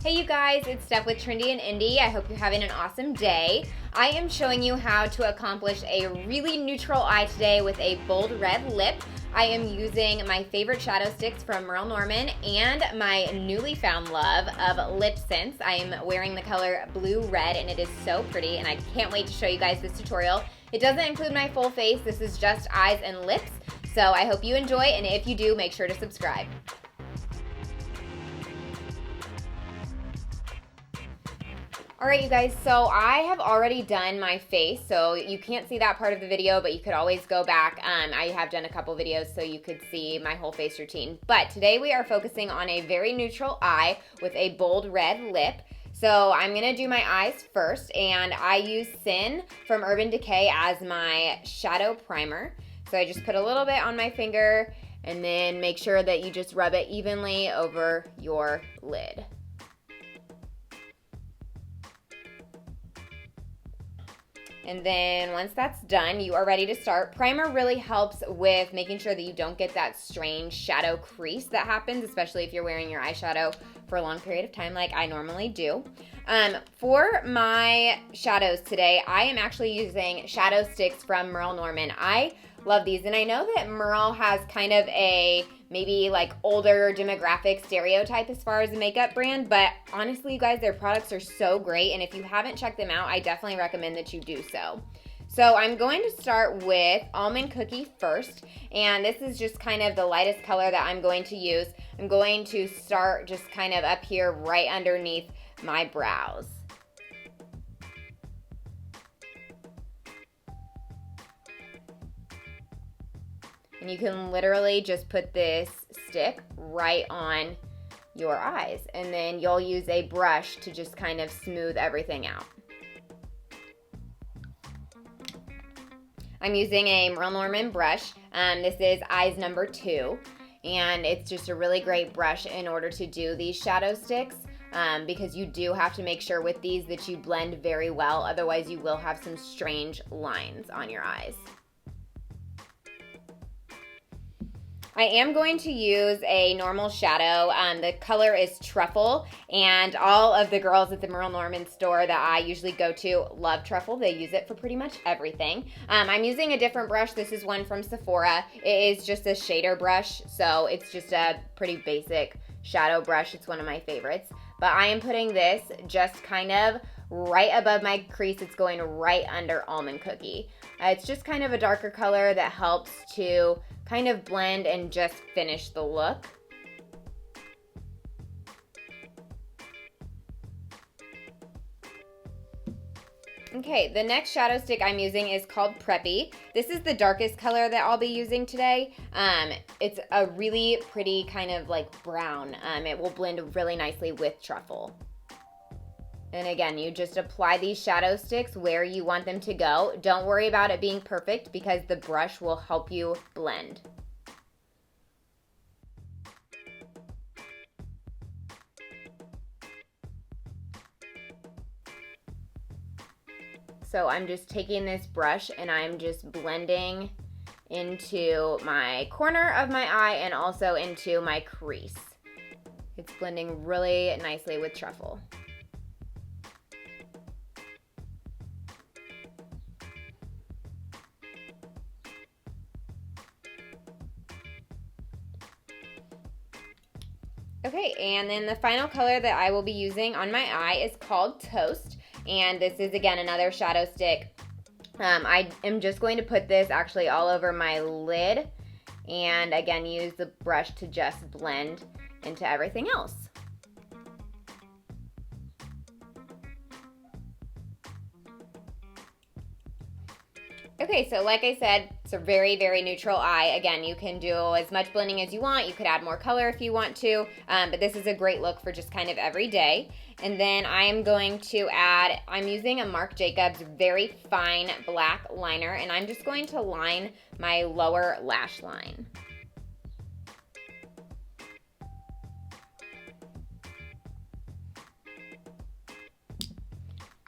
Hey you guys, it's Steph with Trendy and Indie. I hope you're having an awesome day. I am showing you how to accomplish a really neutral eye today with a bold red lip. I am using my favorite shadow sticks from Merle and my newly found love of LipSense. I am wearing the color Blue Red and it is so pretty and I can't wait to show you guys this tutorial. It doesn't include my full face, this is just eyes and lips. So I hope you enjoy, and if you do, make sure to subscribe. Alright you guys, so I have already done my face, so you can't see that part of the video, but you could always go back. I have done a couple videos so you could see my whole face routine. But today we are focusing on a very neutral eye with a bold red lip. So I'm going to do my eyes first, and I use Sin from Decay as my shadow primer. So I just put a little bit on my finger, and then make sure that you just rub it evenly over your lid. And then once that's done, you are ready to start. Primer really helps with making sure that you don't get that strange shadow crease that happens, especially if you're wearing your eyeshadow for a long period of time like I normally do. For my shadows today, I am actually using shadow sticks from Merle. I love these, and I know that Merle has kind of a maybe like older demographic stereotype as far as a makeup brand, but honestly you guys, their products are so great, and if you haven't checked them out, I definitely recommend that you do so. So I'm going to start with Almond Cookie first, and this is just kind of the lightest color that I'm going to use. I'm going to start just kind of up here right underneath my brows. And you can literally just put this stick right on your eyes, and then you'll use a brush to just kind of smooth everything out. I'm using a Merle brush. This is eyes number 2, and it's just a really great brush in order to do these shadow sticks, because you do have to make sure with these that you blend very well, otherwise you will have some strange lines on your eyes. I am going to use a normal shadow. The color is Truffle, and all of the girls at the Merle store that I usually go to love Truffle. They use it for pretty much everything. I'm using a different brush. This is one from Sephora. It is just a shader brush, so it's just a pretty basic shadow brush. It's one of my favorites. But I am putting this just kind of right above my crease. It's going right under Almond Cookie. It's just kind of a darker color that helps to kind of blend and just finish the look. Okay, the next shadow stick I'm using is called Preppy. This is the darkest color that I'll be using today. It's a really pretty kind of like brown. It will blend really nicely with Truffle. And again, you just apply these shadow sticks where you want them to go. Don't worry about it being perfect because the brush will help you blend. So I'm just taking this brush and I'm just blending into my corner of my eye and also into my crease. It's blending really nicely with Truffle. Okay, and then the final color that I will be using on my eye is called Toast, and this is again another shadow stick. I am just going to put this actually all over my lid, and again use the brush to just blend into everything else. Okay, so like I said, it's a very, very neutral eye. Again, you can do as much blending as you want. You could add more color if you want to, but this is a great look for just kind of every day. And then I am going to add, I'm using a Marc Jacobs very fine black liner, and I'm just going to line my lower lash line.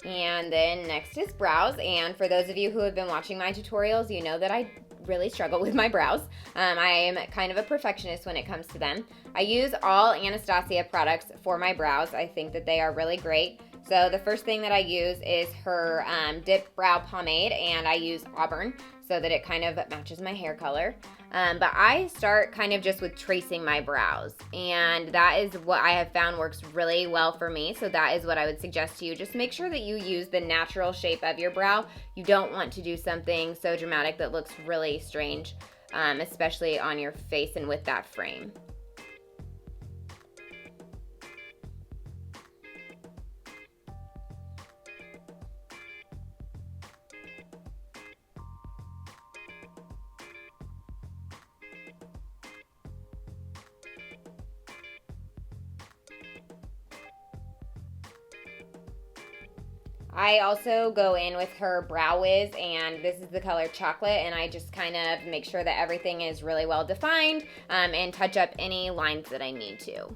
And then next is brows, and for those of you who have been watching my tutorials, you know that I really struggle with my brows. I am kind of a perfectionist when it comes to them. I use all Anastasia products for my brows. I think that they are really great. So the first thing that I use is her Dip Brow Pomade, and I use Auburn so that it kind of matches my hair color. But I start kind of just with tracing my brows, and that is what I have found works really well for me. So that is what I would suggest to you. Just make sure that you use the natural shape of your brow. You don't want to do something so dramatic that looks really strange, especially on your face and with that frame. I also go in with her Brow Wiz, and this is the color Chocolate, and I just kind of make sure that everything is really well defined and touch up any lines that I need to.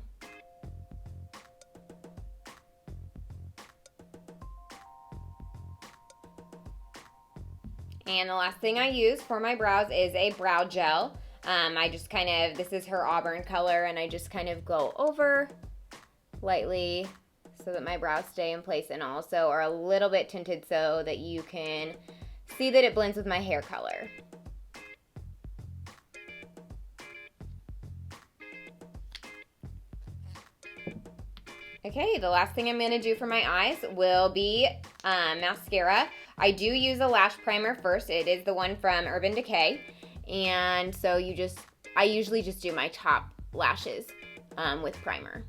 And the last thing I use for my brows is a brow gel. I just kind of, this is her Auburn color, and I just kind of go over lightly so that my brows stay in place and also are a little bit tinted so that you can see that it blends with my hair color. Okay, the last thing I'm going to do for my eyes will be mascara. I do use a lash primer first. It is the one from Urban Decay. And so I usually just do my top lashes with primer.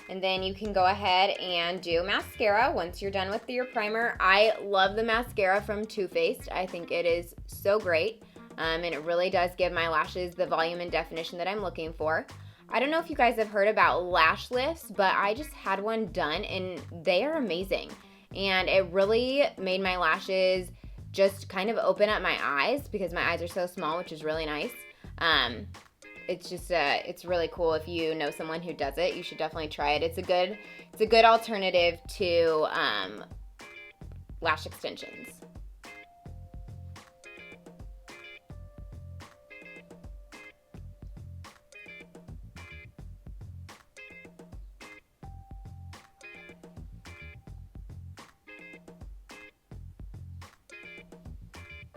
And then you can go ahead and do mascara once you're done with your primer. I love the mascara from Too Faced. I think it is so great. And it really does give my lashes the volume and definition that I'm looking for. I don't know if you guys have heard about lash lifts, but I just had one done and they are amazing. And it really made my lashes just kind of open up my eyes because my eyes are so small, which is really nice. It's just it's really cool. If you know someone who does it, you should definitely try it. It's a good alternative to lash extensions.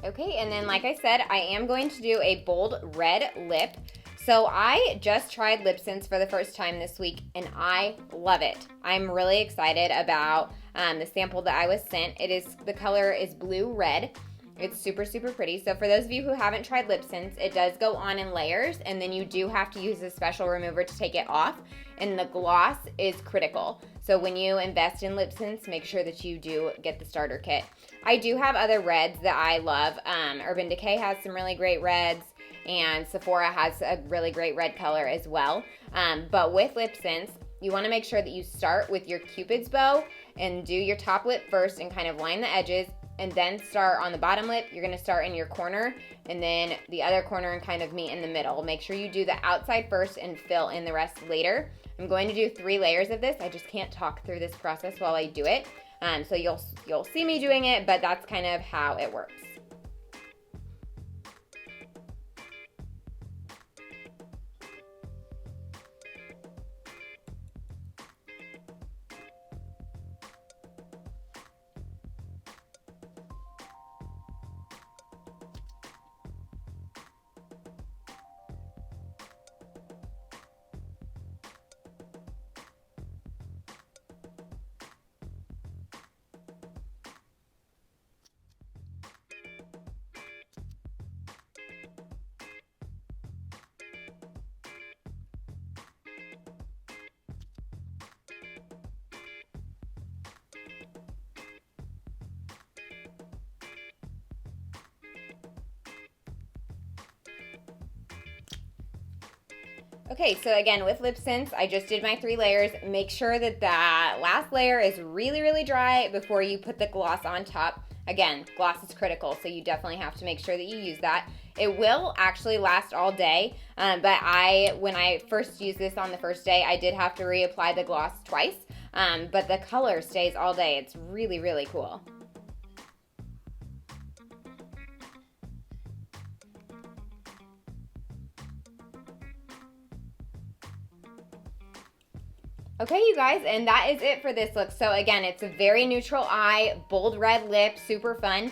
Okay, and then like I said, I am going to do a bold red lip. So I just tried LipSense for the first time this week, and I love it. I'm really excited about the sample that I was sent. The color is Blue Red. It's super, super pretty. So for those of you who haven't tried LipSense, it does go on in layers, and then you do have to use a special remover to take it off, and the gloss is critical. So when you invest in LipSense, make sure that you do get the starter kit. I do have other reds that I love. Urban Decay has some really great reds, and Sephora has a really great red color as well. But with LipSense, you want to make sure that you start with your Cupid's bow and do your top lip first and kind of line the edges, and then start on the bottom lip. You're going to start in your corner and then the other corner and kind of meet in the middle. Make sure you do the outside first and fill in the rest later. I'm going to do 3 layers of this. I just can't talk through this process while I do it. So you'll see me doing it, but that's kind of how it works. Okay, so again, with LipSense, I just did my 3 layers. Make sure that that last layer is really, really dry before you put the gloss on top. Again, gloss is critical, so you definitely have to make sure that you use that. It will actually last all day, but when I first used this on the first day, I did have to reapply the gloss twice, but the color stays all day. It's really, really cool. Okay, you guys, and that is it for this look. So again, it's a very neutral eye, bold red lip, super fun.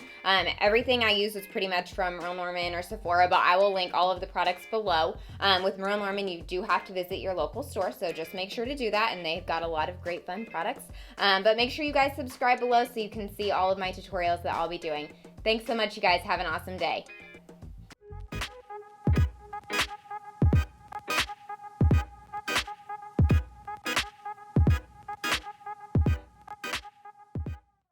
Everything I use was pretty much from Merle Norman or Sephora, but I will link all of the products below. With Merle Norman, you do have to visit your local store, so just make sure to do that, and they've got a lot of great fun products. But make sure you guys subscribe below so you can see all of my tutorials that I'll be doing. Thanks so much, you guys. Have an awesome day.